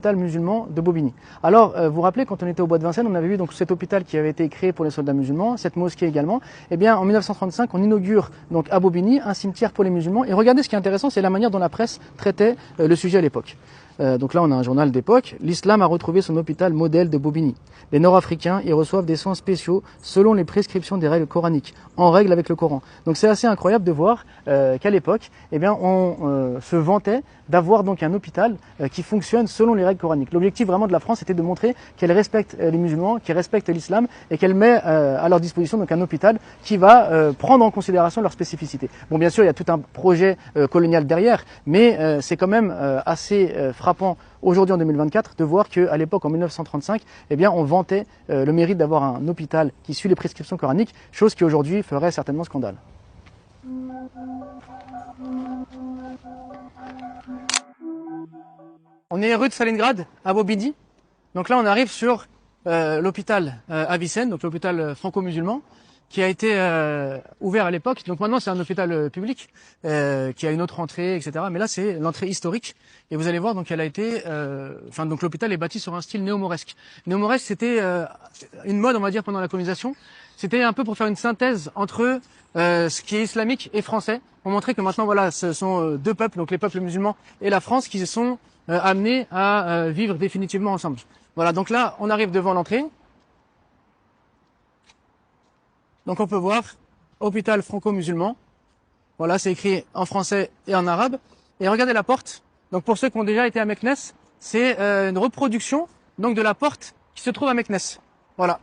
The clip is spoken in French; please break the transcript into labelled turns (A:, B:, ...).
A: hôpital musulman de Bobigny. Alors, vous vous rappelez, quand on était au Bois de Vincennes, on avait vu donc cet hôpital qui avait été créé pour les soldats musulmans, cette mosquée également. Eh bien, en 1935, on inaugure donc à Bobigny un cimetière pour les musulmans. Et regardez, ce qui est intéressant, c'est la manière dont la presse traitait le sujet à l'époque. Donc là, on a un journal d'époque. L'islam a retrouvé son hôpital modèle de Bobigny. Les Nord-Africains y reçoivent des soins spéciaux selon les prescriptions des règles coraniques, en règle avec le Coran. Donc c'est assez incroyable de voir qu'à l'époque, eh bien, on se vantait d'avoir donc un hôpital qui fonctionne selon les règles coraniques. L'objectif vraiment de la France était de montrer qu'elle respecte les musulmans, qu'elle respecte l'islam et qu'elle met à leur disposition donc un hôpital qui va prendre en considération leurs spécificités. Bon, bien sûr, il y a tout un projet colonial derrière, mais c'est quand même assez frappant aujourd'hui en 2024 de voir qu'à l'époque en 1935, eh bien, on vantait le mérite d'avoir un hôpital qui suit les prescriptions coraniques, chose qui aujourd'hui ferait certainement scandale. On est rue de Stalingrad à Bobigny. Donc là, on arrive sur l'hôpital Avicenne, donc l'hôpital franco-musulman, qui a été ouvert à l'époque. Donc maintenant, c'est un hôpital public qui a une autre entrée, etc. Mais là, c'est l'entrée historique. Et vous allez voir, donc elle a été, donc l'hôpital est bâti sur un style néo-mauresque. Néo-mauresque, c'était une mode, on va dire, pendant la colonisation. C'était un peu pour faire une synthèse entre ce qui est islamique et français, pour montrer que maintenant, voilà, ce sont deux peuples, donc les peuples musulmans et la France, qui se sont amenés à vivre définitivement ensemble. Voilà, donc là, on arrive devant l'entrée. Donc on peut voir hôpital franco-musulman. Voilà, c'est écrit en français et en arabe. Et regardez la porte. Donc pour ceux qui ont déjà été à Meknès, c'est une reproduction donc de la porte qui se trouve à Meknès. Voilà.